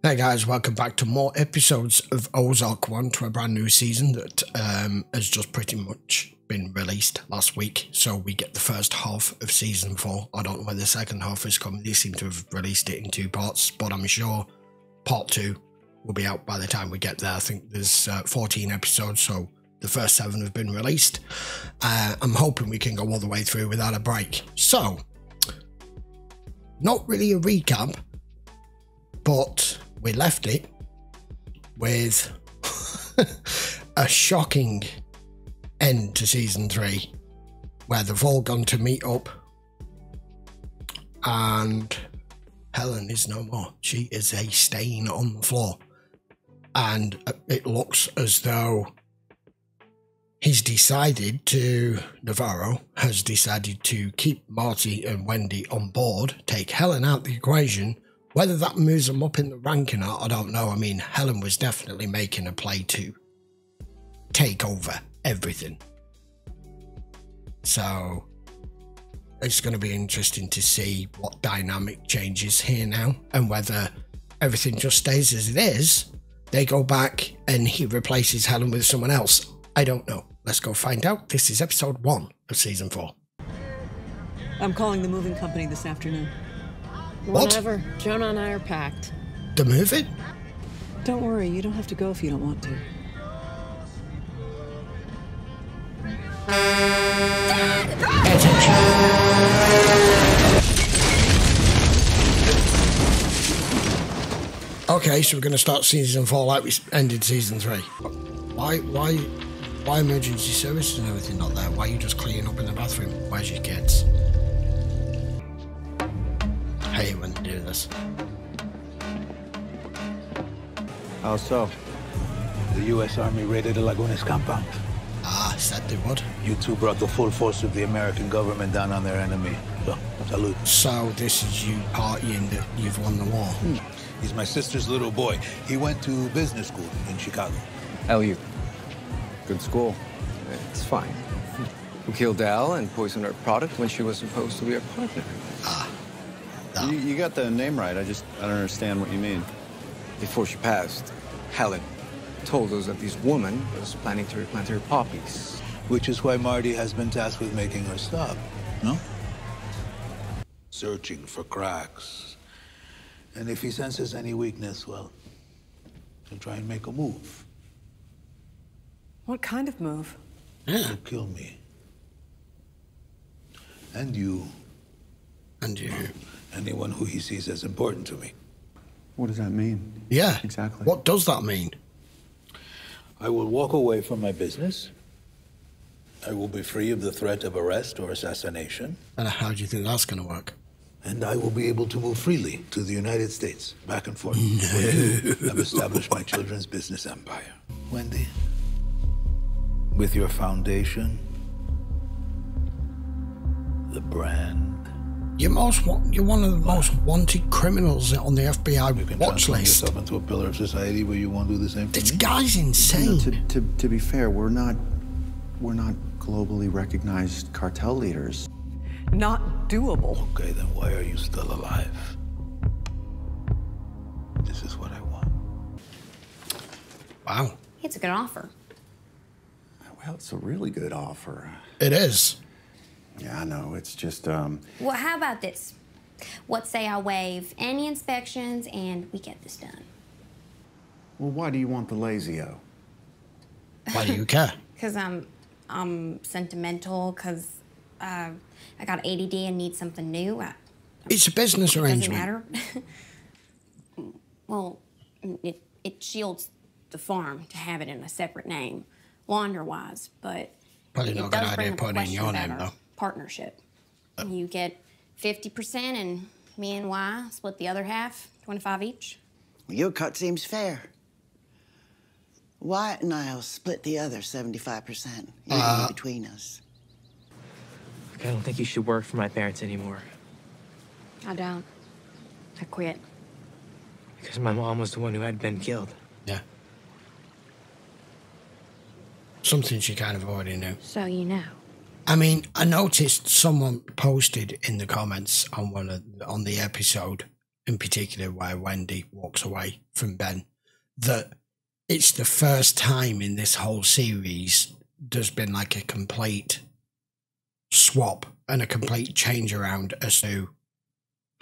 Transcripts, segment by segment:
Hey guys, welcome back to more episodes of Ozark 1, to a brand new season that has just pretty much been released last week. So we get the first half of season 4. I don't know when the second half is coming. They seem to have released it in 2 parts, but I'm sure part 2 will be out by the time we get there. I think there's 14 episodes, so the first 7 have been released. I'm hoping we can go all the way through without a break. So, not really a recap, but we left it with a shocking end to season 3, where they've all gone to meet up and Helen is no more. She is a stain on the floor, and it looks as though Navarro has decided to keep Marty and Wendy on board, take Helen out the equation. Whether that moves them up in the ranking, I don't know. I mean, Helen was definitely making a play to take over everything. So it's going to be interesting to see what dynamic changes here now, and whether everything just stays as it is, they go back and he replaces Helen with someone else. I don't know. Let's go find out. This is episode 1 of season 4. I'm calling the moving company this afternoon. What? Whatever. Jonah and I are packed. The movie? Don't worry, you don't have to go if you don't want to. Okay, so we're going to start season 4 like we ended season 3. Why emergency services and everything not there? Why are you just cleaning up in the bathroom? Where's your kids? I hate when they do this. How so? The U.S. Army raided the Lagunas compound. Ah, said they would. You two brought the full force of the American government down on their enemy. So, salute. So this is you partying that you've won the war. He's my sister's little boy. He went to business school in Chicago. LU. Good school. It's fine. Who killed Al and poisoned our product when she was supposed to be our partner? Ah. You got the name right. I don't understand what you mean. Before she passed, Helen told us that this woman was planning to replant her poppies. Which is why Marty has been tasked with making her stop, no? Searching for cracks. And if he senses any weakness, well, he'll try and make a move. What kind of move? He'll kill me. And you. And you. Anyone who he sees as important to me. What does that mean? Yeah. Exactly. What does that mean? I will walk away from my business. I will be free of the threat of arrest or assassination. And how do you think that's going to work? And I will be able to move freely to the United States, back and forth. I've established my children's business empire. Wendy, with your foundation, the brand. You're one of the most wanted criminals on the FBI watch list. Yourself into a pillar of society where you won't do the same for This me? guy's insane. To be fair, we're not globally recognized cartel leaders. Not doable. Okay, then why are you still alive? This is what I want. Wow. It's a good offer. Well, it's a really good offer. It is. Yeah, I know. It's just, Well, how about this? What say I waive any inspections and we get this done? Well, why do you want the lazy-o? Why do you care? Because I'm sentimental, because I got ADD and need something new. It's a business Doesn't arrangement. matter. Well, it shields the farm to have it in a separate name, launder-wise, but Probably it not a good does bring idea up putting a it in your question name, about our though. partnership. You get 50% and me and Y split the other half, 25 each. Your cut seems fair. Wyatt and I'll split the other 75%, evenly between us. I don't think you should work for my parents anymore. I don't. I quit. Because my mom was the one who had been killed. Yeah. Something she kind of already knew. So you know. I mean, I noticed someone posted in the comments on on the episode in particular where Wendy walks away from Ben, that it's the first time in this whole series there's been like a complete swap and a complete change around as to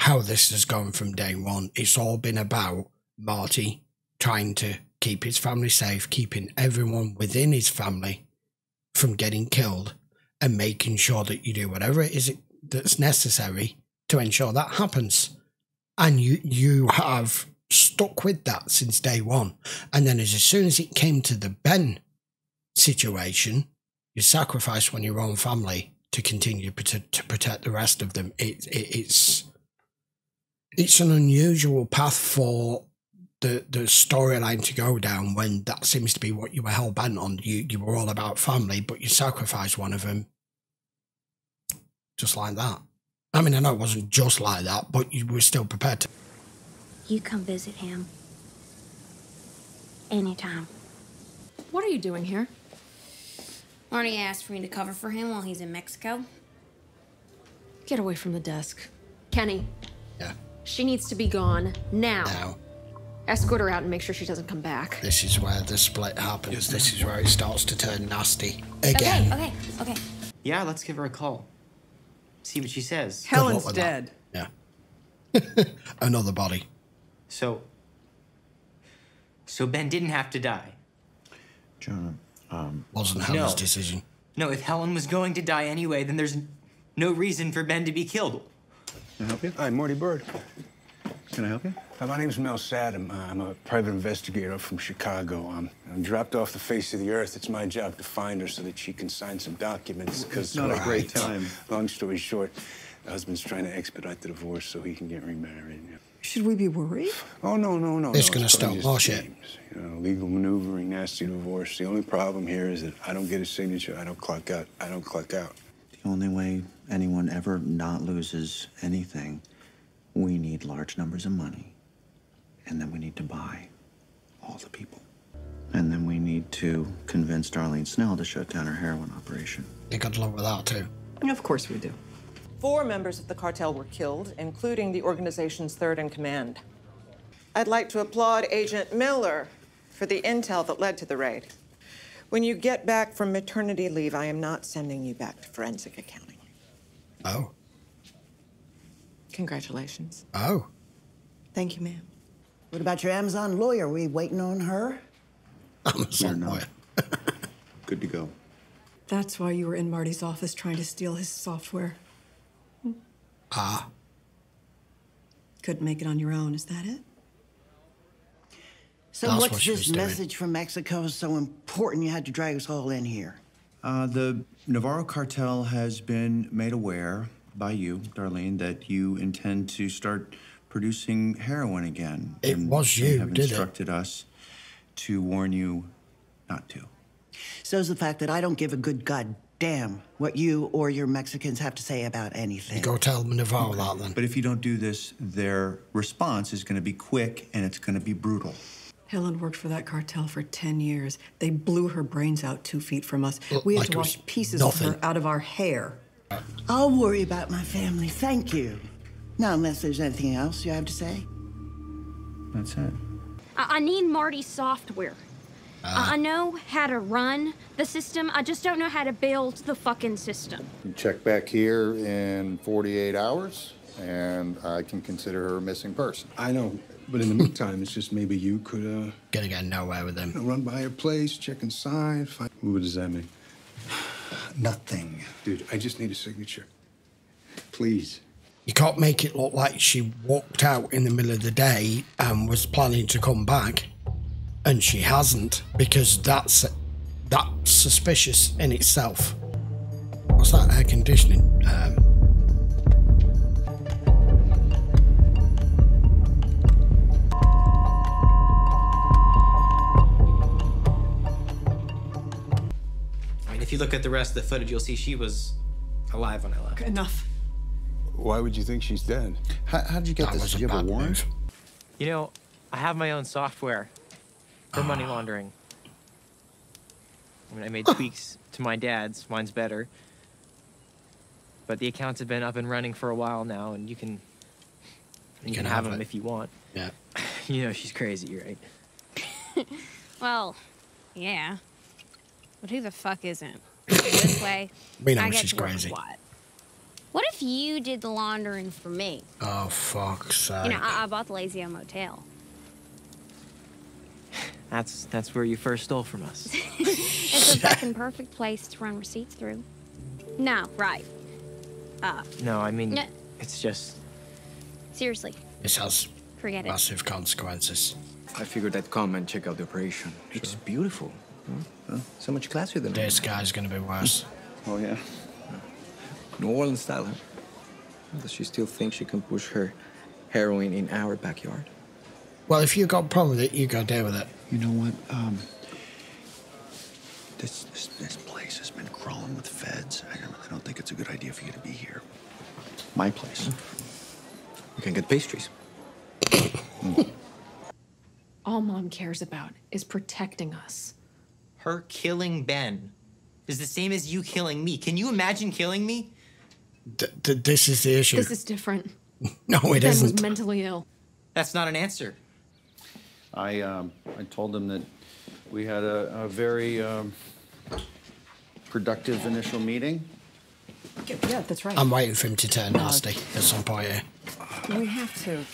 how this has gone from day one. It's all been about Marty trying to keep his family safe, keeping everyone within his family from getting killed, and making sure that you do whatever it is that's necessary to ensure that happens. And you have stuck with that since day one. And then as soon as it came to the Ben situation, you sacrifice one of your own family to continue to protect the rest of them. It's an unusual path for the storyline to go down when that seems to be what you were hell bent on. You were all about family, but you sacrificed one of them just like that. I mean, I know it wasn't just like that, but you were still prepared to. You come visit him anytime. What are you doing here? Marty asked for me to cover for him while he's in Mexico. Get away from the desk. Kenny. Yeah. She needs to be gone now. Now. Escort her out and make sure she doesn't come back. This is where the split happens. This is where it starts to turn nasty again. Okay. Yeah, let's give her a call. See what she says. Helen's dead. Yeah. Another body. So Ben didn't have to die. Jonah, wasn't Helen's decision. No, if Helen was going to die anyway, then there's no reason for Ben to be killed. Can I help you? Hi, Morty Bird. Can I help you? My name's Mel Saddam. I'm a private investigator from Chicago. I'm dropped off the face of the earth. It's my job to find her so that she can sign some documents. It's not a great time. Long story short, the husband's trying to expedite the divorce so he can get remarried. Yeah. Should we be worried? Oh, no. It's gonna stop just bullshit. games. You know, legal maneuvering, nasty divorce. The only problem here is that I don't get a signature. I don't clock out. The only way anyone ever not loses anything, we need large numbers of money. And then we need to buy all the people. And then we need to convince Darlene Snell to shut down her heroin operation. You got to love with that too. Of course we do. 4 members of the cartel were killed, including the organization's third in command. I'd like to applaud Agent Miller for the intel that led to the raid. When you get back from maternity leave, I am not sending you back to forensic accounting. Oh. Congratulations. Oh. Thank you, ma'am. What about your Amazon lawyer? Are we waiting on her? Amazon lawyer. Good to go. That's why you were in Marty's office trying to steal his software. Ah. Couldn't make it on your own, is that it? So That's what's what she was this doing. message from Mexico so important you had to drag us all in here? The Navarro cartel has been made aware by you, Darlene, that you intend to start producing heroin again. It and was they you, have did it? instructed us to warn you not to. So's the fact that I don't give a good goddamn what you or your Mexicans have to say about anything. Go tell Navarro that then. But if you don't do this, their response is going to be quick and it's going to be brutal. Helen worked for that cartel for 10 years. They blew her brains out 2 feet from us. We had like to it wash was pieces nothing. of her out of our hair. I'll worry about my family, thank you. Now, unless there's anything else you have to say. That's it. I need Marty's software. I know how to run the system. I just don't know how to build the fucking system. You check back here in 48 hours, and I can consider her a missing person. I know, but in the meantime, it's just maybe you could, Gonna get nowhere with them. run by her place, check inside, find... What does that mean? Nothing. Dude, I just need a signature. Please. You can't make it look like she walked out in the middle of the day and was planning to come back, and she hasn't, because that's suspicious in itself. What's that air conditioning? I mean, if you look at the rest of the footage, you'll see she was alive when I left. Enough. Why would you think she's dead? How did you get That this? was Did a you have a bad warrant? move. You know, I have my own software for money laundering. I mean, I made tweaks to my dad's. Mine's better. But the accounts have been up and running for a while now, and you can You can have them if you want. Yeah. You know she's crazy, right? Well, yeah. But who the fuck isn't? This way, We know I get she's to work crazy. What if you did the laundering for me? Oh, fuck's sake. You know, I bought the Lazy O Motel. That's where you first stole from us. It's a fucking perfect place to run receipts through. No, right. No, I mean, No. it's just... Seriously, This has forget it. massive consequences. I figured I'd come and check out the operation. It's beautiful. Huh? So much classier than This guy's gonna be worse. Oh, yeah. New Orleans style, huh? Does she still think she can push her heroin in our backyard? Well, if you got a problem with it, you go deal with it. You know what? This place has been crawling with feds. I really don't think it's a good idea for you to be here. My place. We can get pastries. All Mom cares about is protecting us. Her killing Ben is the same as you killing me. Can you imagine killing me? This is the issue. This is different. No, it Ben isn't. was mentally ill. That's not an answer. I told them that we had a very productive initial meeting. Yeah, that's right. I'm waiting for him to turn nasty at some point here. We have to.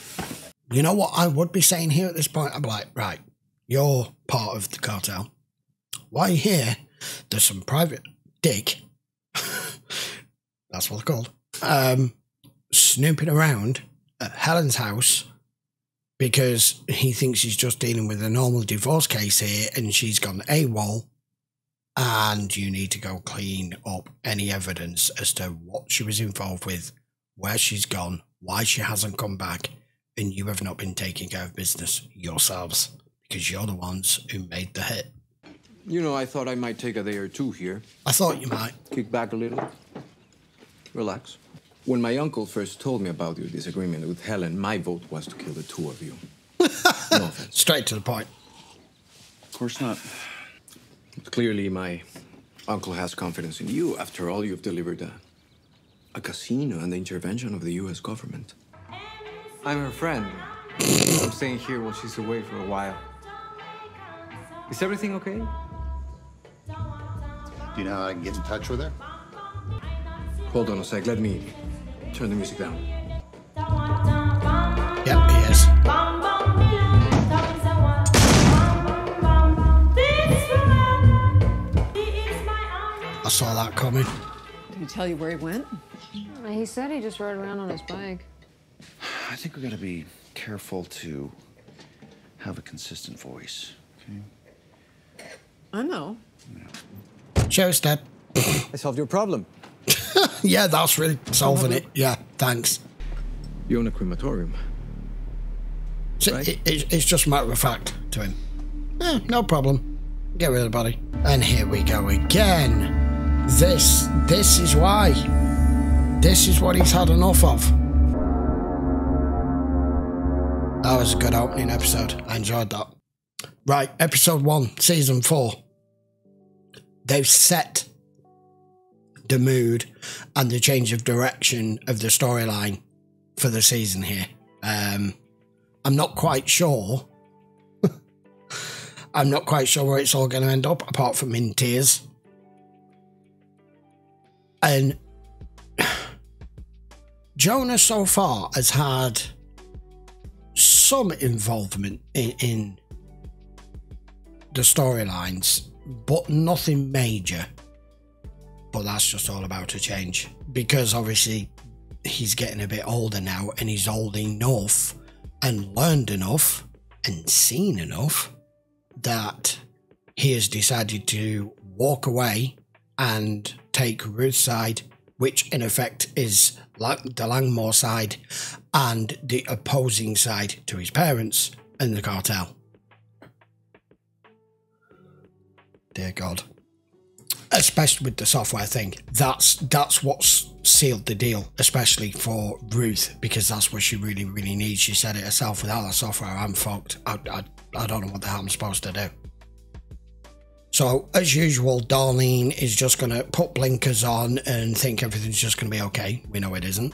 You know what I would be saying here at this point? I'd be like, right, you're part of the cartel. While you're here, there's some private dick, that's what they're called, snooping around at Helen's house because he thinks he's just dealing with a normal divorce case here and she's gone AWOL, and you need to go clean up any evidence as to what she was involved with, where she's gone, why she hasn't come back, and you have not been taking care of business yourselves because you're the ones who made the hit. You know, I thought I might take a day or two here. I thought you might. Kick back a little. Relax. When my uncle first told me about your disagreement with Helen, my vote was to kill the two of you. No offense. Straight to the point. Of course not. But clearly, my uncle has confidence in you. After all, you've delivered a casino and the intervention of the U.S. government. I'm her friend. I'm staying here while she's away for a while. Is everything okay? Do you know how I can get in touch with her? Hold on a sec. Let me turn the music down. Yep, he is. I saw that coming. Did he tell you where he went? He said he just rode around on his bike. I think we gotta be careful to have a consistent voice, okay? I know. Show's dead. I solved your problem. Yeah, that's really solving it. Yeah, thanks. You own a crematorium. So Right. it's just a matter of fact to him. No problem. Get rid of the body. And here we go again. This is why. This is what he's had enough of. That was a good opening episode. I enjoyed that. Right, episode 1, season 4. They've set the mood and the change of direction of the storyline for the season here. I'm not quite sure. I'm not quite sure where it's all going to end up, apart from in tears. And Jonah so far has had some involvement in the storylines, but nothing major. But that's just all about to change, because obviously he's getting a bit older now, and he's old enough and learned enough and seen enough that he has decided to walk away and take Ruth's side, which in effect is like the Langmore side and the opposing side to his parents and the cartel. Dear God. Especially with the software thing. That's what's sealed the deal, especially for Ruth, because that's what she really, really needs. She said it herself, without that software, I'm fucked. I don't know what the hell I'm supposed to do. So, as usual, Darlene is just going to put blinkers on and think everything's just going to be okay. We know it isn't.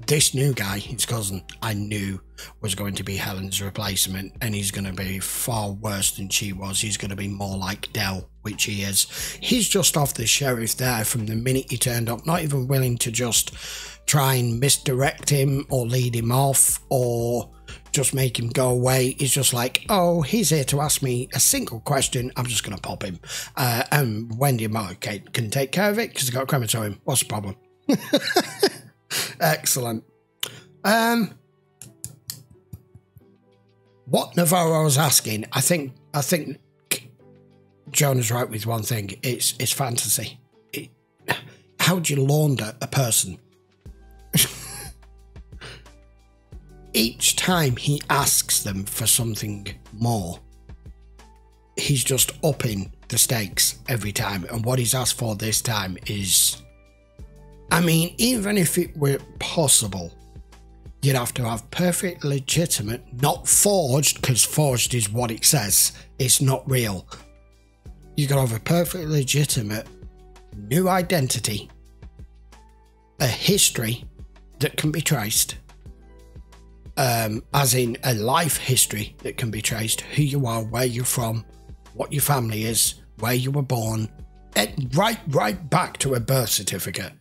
This new guy, his cousin, I knew was going to be Helen's replacement, and he's going to be far worse than she was. He's going to be more like Del, which he is. He's just off the sheriff there from the minute he turned up, not even willing to just try and misdirect him or lead him off or just make him go away. He's just like, oh, he's here to ask me a single question. I'm just going to pop him. And Wendy and Mark can take care of it because they've got a crematorium. What's the problem? Excellent. What Navarro's asking, I think Jonah's right with one thing. It's fantasy. How do you launder a person? Each time he asks them for something more, he's just upping the stakes every time. And what he's asked for this time is, I mean, even if it were possible, you'd have to have perfect legitimate, not forged, because forged is what it says. It's not real. You got to have a perfect legitimate new identity, a history that can be traced, as in a life history that can be traced, who you are, where you're from, what your family is, where you were born, right back to a birth certificate.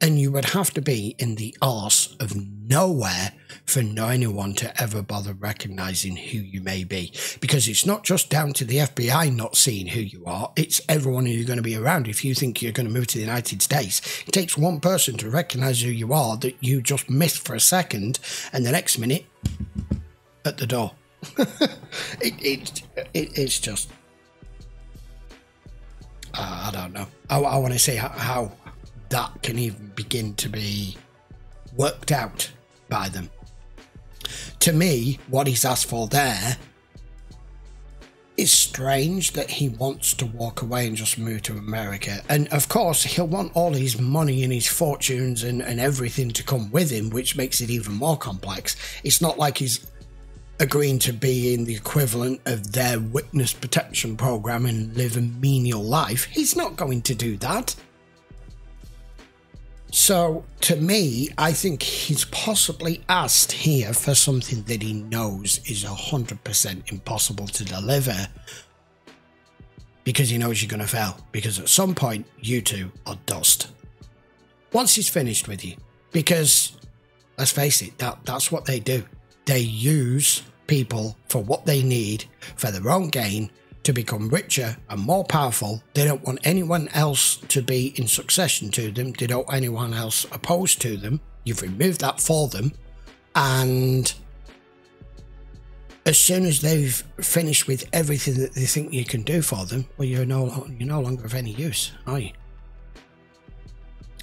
And you would have to be in the arse of nowhere for no anyone to ever bother recognising who you may be. Because it's not just down to the FBI not seeing who you are, it's everyone who you're going to be around. If you think you're going to move to the United States, it takes one person to recognise who you are that you just missed for a second, and the next minute, at the door. It's just... I don't know. I want to see how that can even begin to be worked out by them. To me, what he's asked for there is strange, that he wants to walk away and just move to America. And of course, he'll want all his money and his fortunes and everything to come with him, which makes it even more complex. It's not like he's agreeing to be in the equivalent of their witness protection program and live a menial life. He's not going to do that. So, to me, I think he's possibly asked here for something that he knows is 100% impossible to deliver, because he knows you're going to fail. Because at some point, you two are dust. Once he's finished with you. Because, let's face it, that's what they do. They use people for what they need for their own gain, to become richer and more powerful. They don't want anyone else to be in succession to them. They don't want anyone else opposed to them. You've removed that for them. And as soon as they've finished with everything that they think you can do for them, well, you're no longer of any use, are you?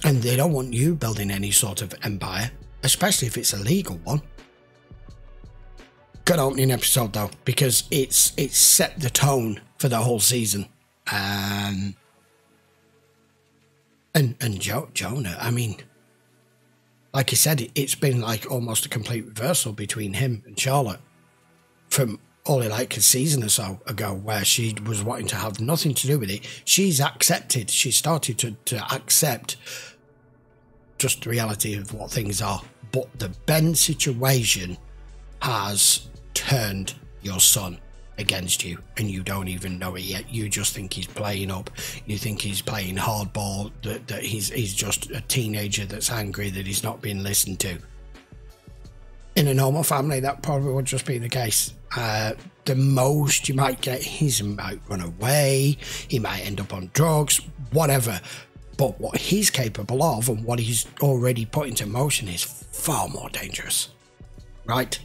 And they don't want you building any sort of empire, especially if it's a legal one. Good opening episode though, because it's set the tone for the whole season. And Jonah, I mean, like I said, it's been like almost a complete reversal between him and Charlotte from only like a season or so ago, where she was wanting to have nothing to do with it. She's accepted. She started to accept just the reality of what things are. But the Ben situation has turned your son against you, and you don't even know it yet. You just think he's playing up. You think he's playing hardball, that he's just a teenager that's angry that he's not being listened to. In a normal family, that probably would just be the case. The most you might get, he might run away, he might end up on drugs, whatever. But what he's capable of and what he's already put into motion is far more dangerous. Right?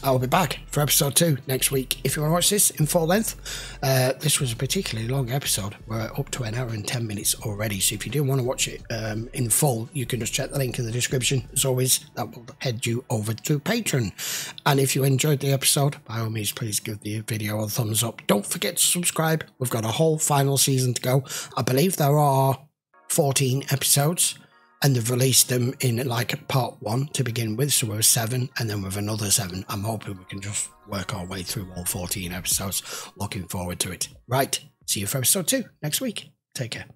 I'll be back for episode 2 next week. If you want to watch this in full length, this was a particularly long episode. We're up to 1 hour and 10 minutes already. So if you do want to watch it in full, you can just check the link in the description. As always, that will head you over to Patreon. And if you enjoyed the episode, by all means, please give the video a thumbs up. Don't forget to subscribe. We've got a whole final season to go. I believe there are 14 episodes. And they've released them in like part 1 to begin with, so we're 7, and then with another 7. I'm hoping we can just work our way through all 14 episodes. Looking forward to it. Right, See you for episode 2 next week. Take care.